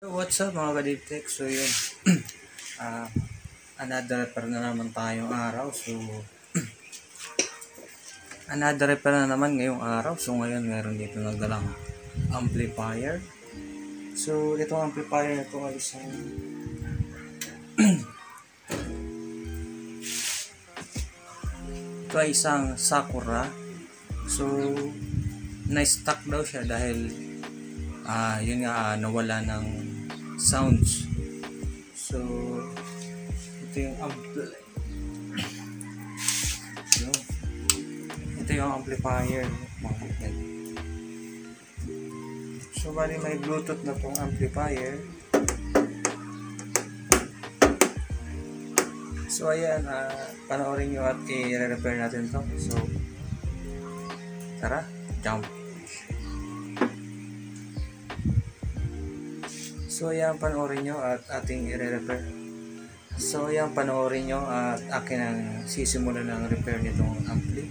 What's up mga kadiptek? So yun, ah another repair na naman tayong araw. So another repair na naman ngayong araw. So ngayon meron dito nagdalang amplifier. So itong amplifier na ito ay isang ito ay isang Sakura. So na-stuck daw siya dahil yun nga, nawala ng sounds. So ito yung amplifier mga kapatid. So bali may Bluetooth na tong amplifier. So ayan, panoorin nyo at i-repair natin to. So tara, jump. So ayan, panoorin nyo at ating i-repair. So ayan, panoorin nyo at akin ang sisimulan ng repair nitong ampli.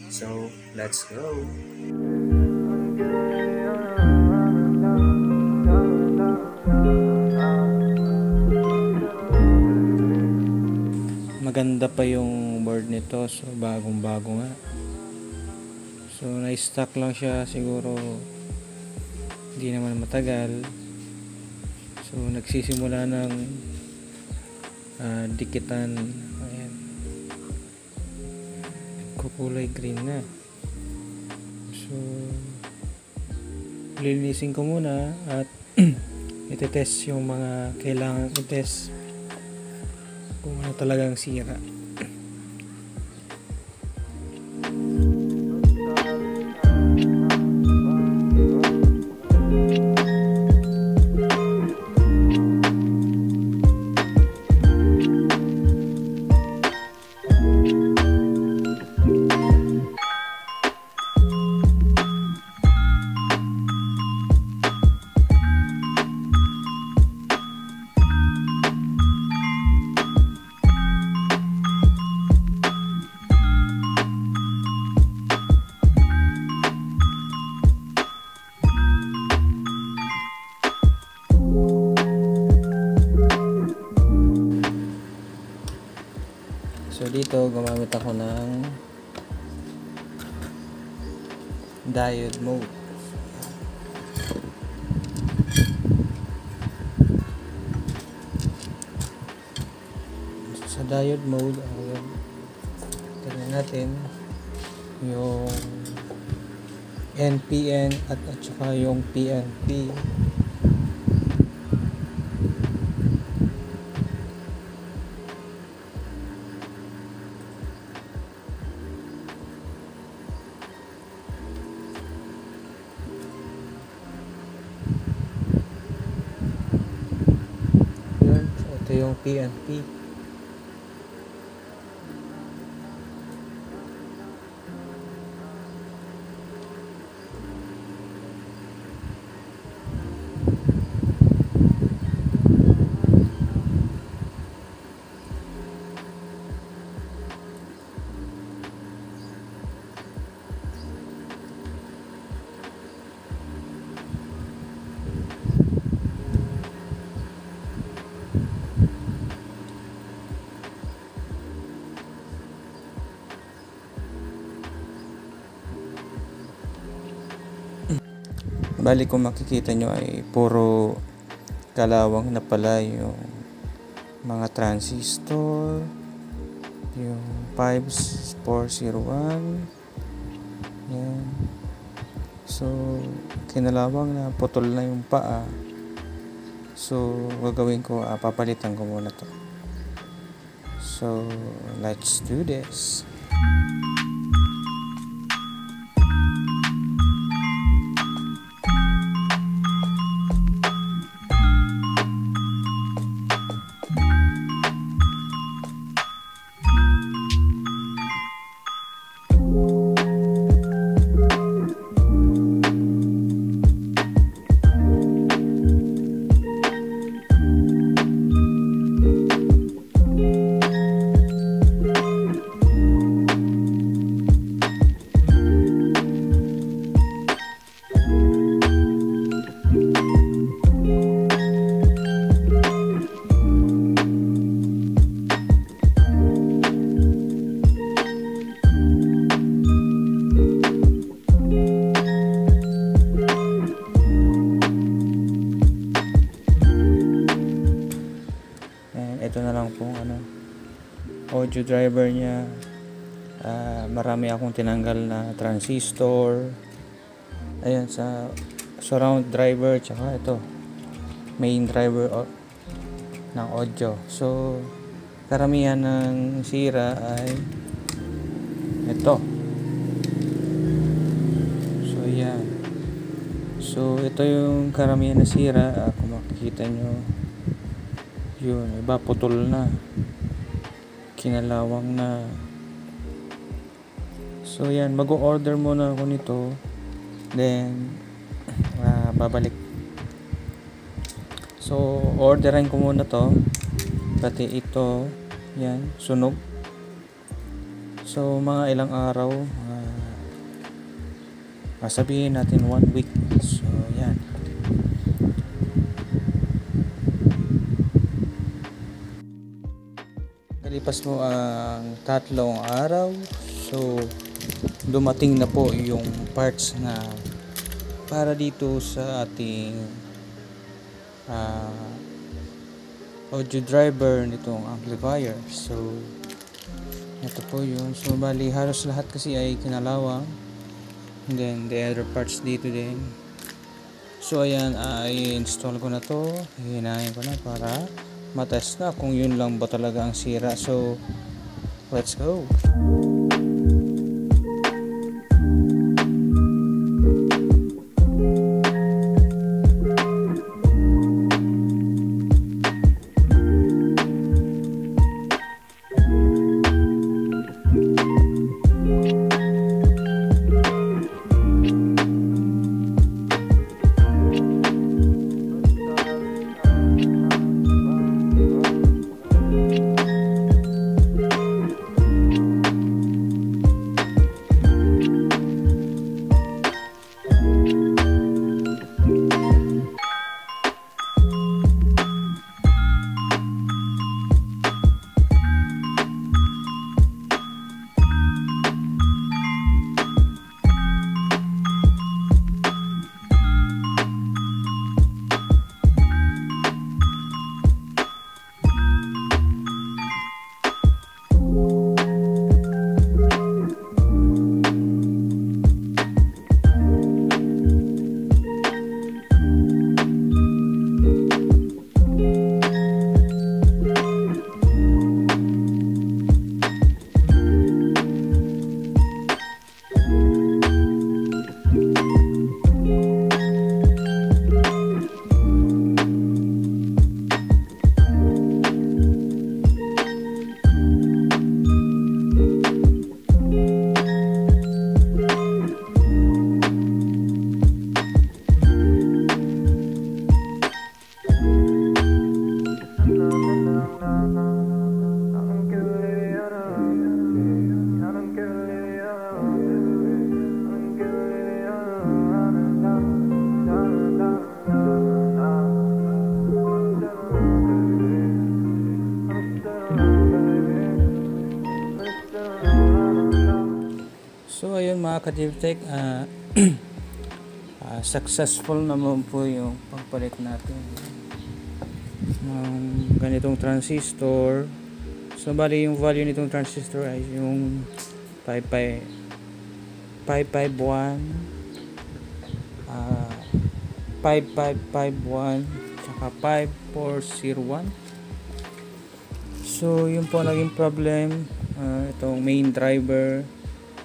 So let's go. Maganda pa yung board nito. So bagong bago nga. So na-stuck lang siya, siguro hindi naman matagal. So nagsisimula ng dikitan. Ayan, kukulay green na. So lilinisin ko muna at itetest yung mga kailangan i-test kung ano talagang sira. So dito gumamit ako ng diode mode. Sa diode mode, tingnan natin yung NPN at saka yung PNP. Ito yung PNP. Bali kung makikita nyo ay puro kalawang na pala yung mga transistor, yung 5401. Yan. So kinalawang na putol na yung paa. So gagawin ko, papalitan ko muna to. So let's do this. ito na lang pong audio driver niya. Marami akong tinanggal na transistor. Ayan, sa surround driver, tsaka ito main driver ng audio. So karamihan ng sira ay ito. So yan. So ito yung karamihan na sira. Kung makikita nyo, yun, iba putol na, kinalawang na. So yan, mag-order muna ako nito, then babalik. So orderin ko muna to, pati ito, yan, sunog. So mga ilang araw, sabihin natin 1 week. So yan. Kalipas mo ang 3 araw, so dumating na po yung parts na para dito sa ating audio driver nitong amplifier. So ito po yun. So bali halos lahat kasi ay kinalawang, and then the other parts dito din. So ayan, i-install ko na to, hihinahin ko na para matest na kung yun lang ba talaga ang sira. So let's go. So ayun mga ka-DivTech, successful naman po yung pagpalit natin ng ganitong transistor. So bali yung value nitong transistor ay yung 5551 5551 tsaka 5401. So yun po naging problem. Itong main driver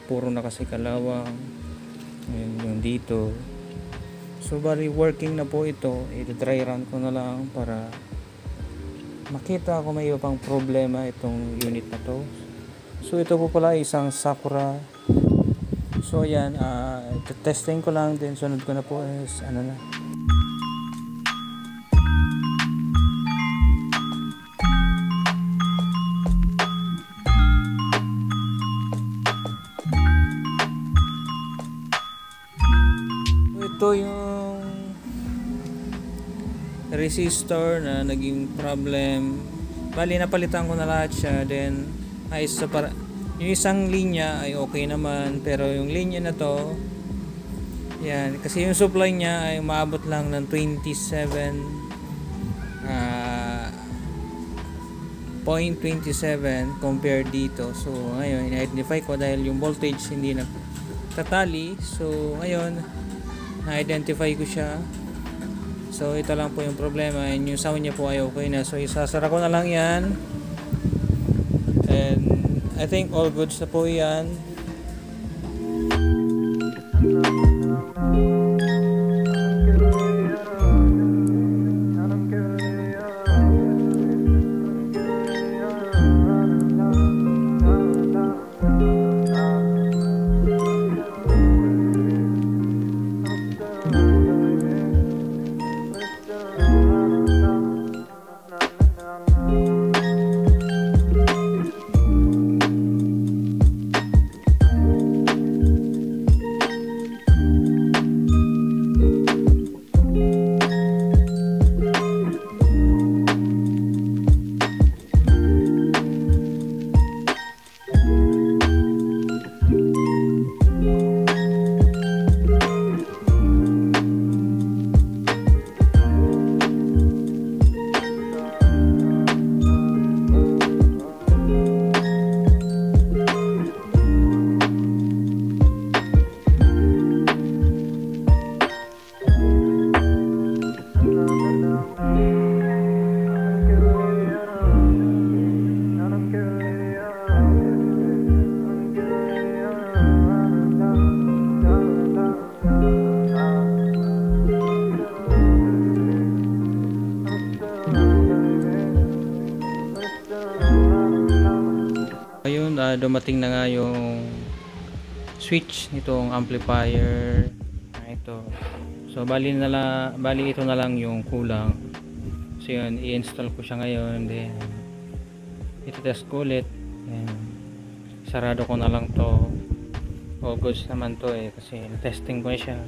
puro na kasi kalawang. Ayan yung dito. So bali working na po ito. I-dry run ko na lang para makita ko may iba pang problema itong unit na to. So ito po pala isang Sakura. So ayan, testing ko lang, din sunod ko na po is na. Ito yung resistor na naging problem. Bali napalitan ko na lahat siya, then yung isang linya ay okay naman, pero yung linya na to, yan, kasi yung supply niya ay maabot lang ng 27 0.27 compared dito. So ngayon i-identify ko dahil yung voltage hindi nagtatali. So ngayon na-identify ko siya. So ito lang po yung problema, and yung sound niya po ay okay na. So isasara ko na lang yan, and I think all goods na po yan. Ayun, dumating na nga yung switch nitong amplifier na ito. So bali ito na lang yung kulang. So yun, i-install ko siya ngayon, then ito-test ko ulit, then sarado ko na lang to. All goods naman to kasi testing ko na siya.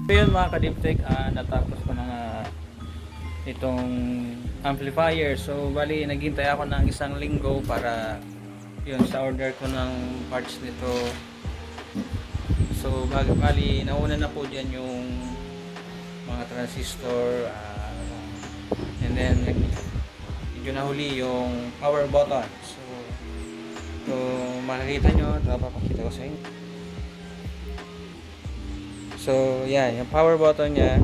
So yun mga ka-DeepTech, natapos ko na nga itong amplifier. So bali naghintay ako ng 1 linggo para yun sa order ko ng parts nito. So bali nauna na po dyan yung mga transistor, and then medyo nahuli yung power button. So makikita nyo, papakita ko sa inyo. So yan, yung power button nya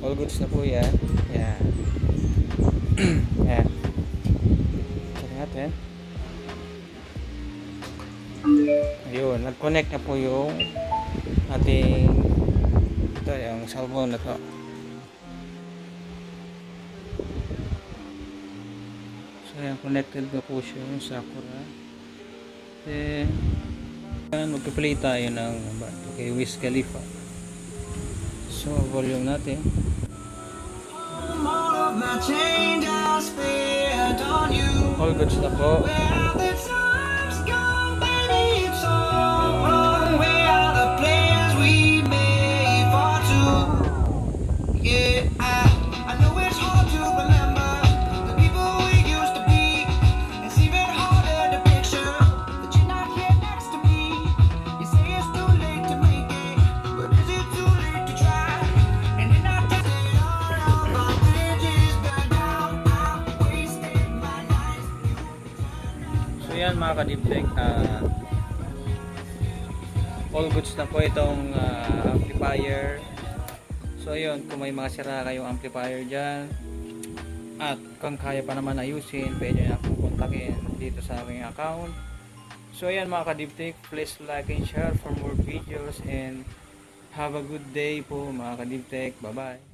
all goods na po yan. Yan. Yan. Check natin. Ayun, nag-connect na po yung ating ito, yung cellphone na to. So yan, connected na po siya yung Sakura. Then magpa-play tayo ng kay Wiz Khalifa. So volume natin. All goods na po. So yan mga ka-DeepTech, all goods na po itong amplifier. So yun, kung may mga sira kayong amplifier dyan at kung kaya pa naman ayusin, pwede nyo akong kontakin dito sa aking account. So yan mga ka-DeepTech, please like and share for more videos, and have a good day po mga ka-DeepTech. Bye bye.